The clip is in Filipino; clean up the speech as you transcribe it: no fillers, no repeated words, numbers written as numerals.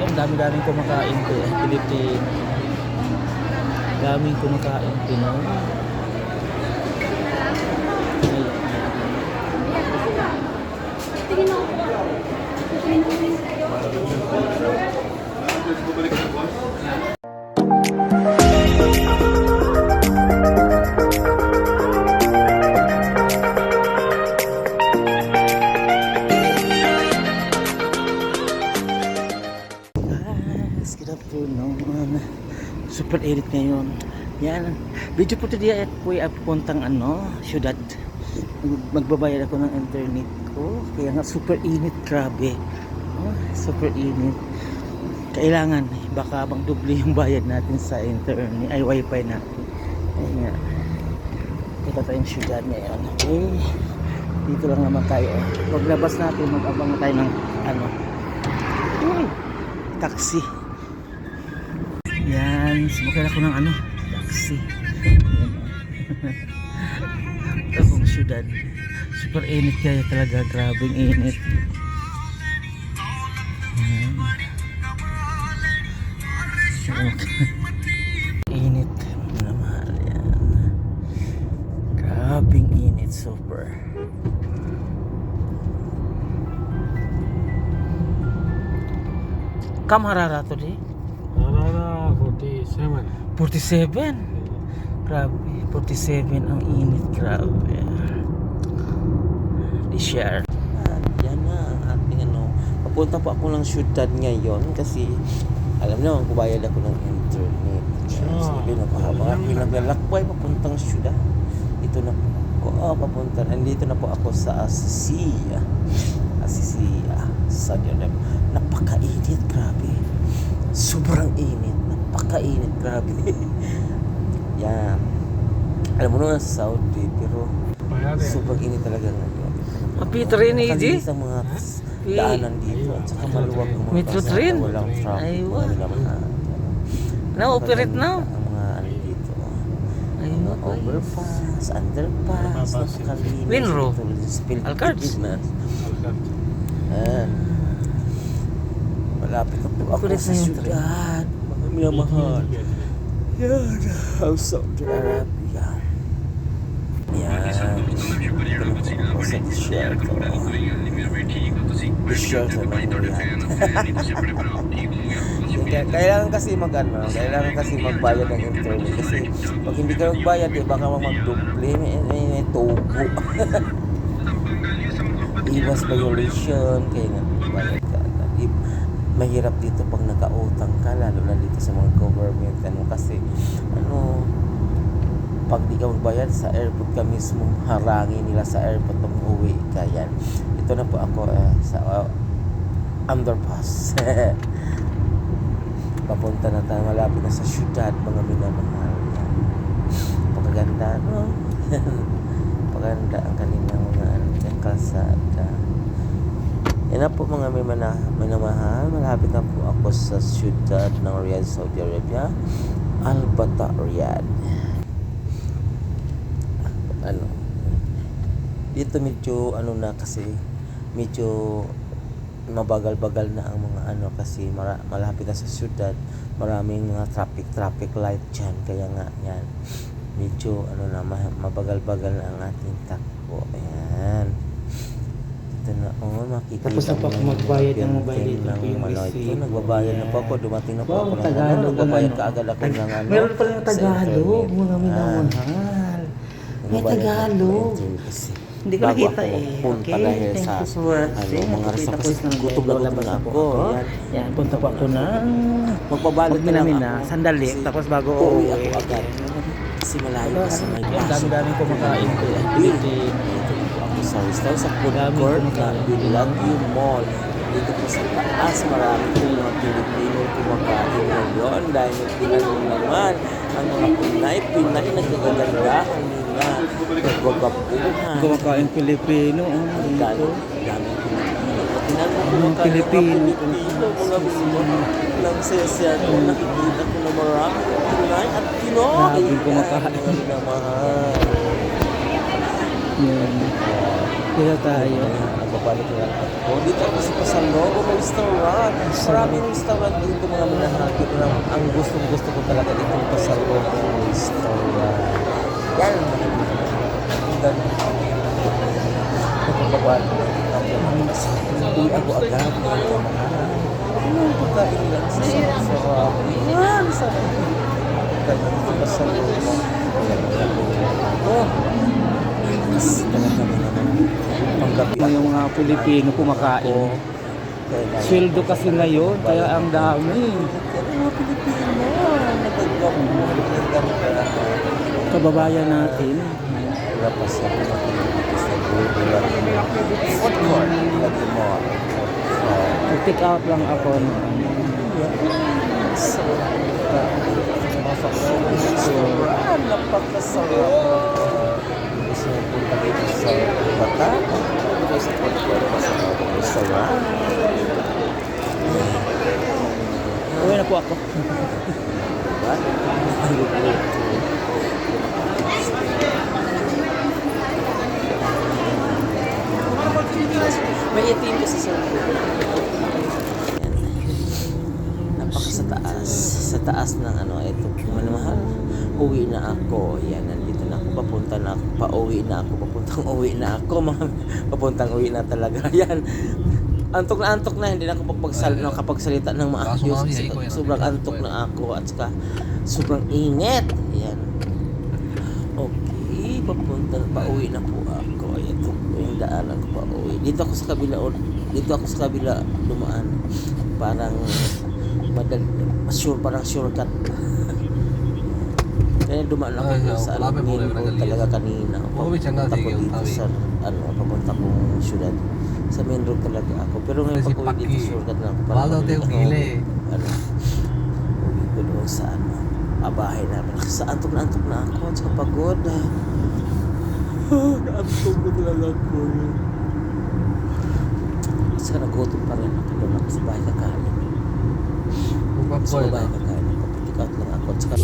Ang dami-daming kumakain ko Pilipino. Daming kumakain Pinoy. Super init ngayon. Yan. Video po today at po ay puntang syudad. Magbabayad ako ng internet ko. Kaya nga super init, grabe. Super init. Kailangan baka bang doble yung bayad natin sa internet ay wifi natin. Kaya nga. Kita tayong syudad ngayon. Okay. Dito lang naman tayo. Paglabas natin mag-abang tayo ng taxi. Yan, sumakay ako ng taxi. Ito pong syudad. Super init kaya talaga, grabing init. Init na mahal yan. Grabing init, super. Kamarara to di? 47. Grabe, 47 ang init, grabe. I-share. Yan na ang ating papunta po ako ng syudad ngayon kasi alam niyo, magbabayad ako ng internet. Sabi na pahaba, pinaglalakbay papuntang syudad. Ito na po ako papunta. Nandito na po ako sa Asisia, Saudi Arabia. Napakainit, grabe. Sobrang init. Napakainit, grabe. Yan. Alam mo naman sa Saudi, pero sobrang init talaga ngayon. Peter rin, EJ? Sa mga daanan dito at saka maluwag ng mga Metro train? walang traffic. Aywa. Na-operate na? Ang mga dito. Mga overpass, underpass, napakalinis. Winro? Alcards? Ayan. Malapit na po ako sa syudad. Mga minamahal. Yan. Ang Saudi Arabia. Yan. Ako sa disyerto. Disyerto ng Riyadh. Kailangan kasi kailangan kasi magbayad ng internet. Kasi pag hindi ka magbayad, baka magduple. May tubo. Iwas violation. Kaya nga, bayad ka. Mahirap dito pag nakautang ka, lalo na dito sa mga government kasi pag di ka magbayad sa airport ka mismo, harangin nila sa airport pag uwi ka. Yan, ito na po ako sa underpass. Papunta na tayo, malapit na sa syudad, mga minamahal. Pagkaganda, paganda ang kanilang mga kalsada. Yan na po mga minamahal. Malapit na po ako sa syudad ng Riyadh, Saudi Arabia. Al-Bata, Riyadh. Dito medyo na kasi medyo mabagal-bagal na ang mga kasi malapit na sa syudad. Maraming mga traffic light dyan. Kaya nga yan. Medyo mabagal-bagal na ang ating takbo. Ayan. Tapos na po ako magbayad ng mobile dito po yung receipt. Nagbabayad na po ako, dumating na po ako ng Tagalog nagbabayad kaagad ako ng meron pala yung Tagalog, mga minamahal. May Tagalog. Hindi ko nakita punta Okay, dahil thank sa you so much. mga rasa kasi gutom na ako. Yan, punta po ako ng Magbabalot na lang ako. sandali, tapos bago uuwi ako agad. Kasi malayo kasi may Yan, dami-daming kumakain ko Pilipino. Sa restaurant sa food court na Bellagio Mall. Dito po sa taas, marami po mga Pilipino kumakain ngayon dahil tinanong naman ang mga Pinay nagkaganda nila. Nagwagapuhan. kumakain Pilipino. Dami Pilipino. Tinanong Mga Pilipino. Mga lang sesya ko, nakikita ko na marami Pinay at Pinoy. Grabe kumakain. Mahal. Yan. Kaya tayo. Nagbabalik lang ako. Dito ako sa Pasaloobo, may restaurant. Maraming restaurant dito mga minahagi. Ang gusto ko talaga dito sa Pasaloobo restaurant. Yan. Nagbabalik uwi ako agad. Ano ang pagkain nila? Sarap. Yan, sarap. Dito sa Pasaloobo. Oh. Kasi talaga naman panggabi Yung mga Pilipino kumakain. Sweldo kasi ngayon, kaya ang dami. mga Pilipino nagagamo talaga. Kababayan natin. Wala pa sa food court lagi mo. Pick out lang ako ng ano. Napakasarap. Gusto mo punta dito sa Bata? Dito sa food court masarap. Uwi na po ako. May itim kasi sa napaka sa taas ng ano, ito mahal. Uwi na ako. Yan, nandito na ako. Papunta na ako. Pauwi na ako. Papuntang uwi na ako. Papuntang uwi na talaga. Yan. Antok na. Hindi na ako kapagsalita ng maayos. Sobrang antok na ako. At saka sobrang init. Yan. Okay. Pauwi na po ako. Ito po yung daanan ko pauwi. Dito ako sa kabila dumaan. Parang parang shortcut. Kaya dumaan ako sa main road talaga kanina. Papunta ko dito sa papunta kong syudad. Sa main road talaga ako. Pero ngayon pag uwi dito shortcut na ako. Uwi ko doon sa bahay namin. Kasi antok na ako at saka pagod. Naantok na talaga ako. At saka nagutom pa rin ako. Doon ako sa bahay kakain. Sa bahay kakain. Papitik out lang ako. At saka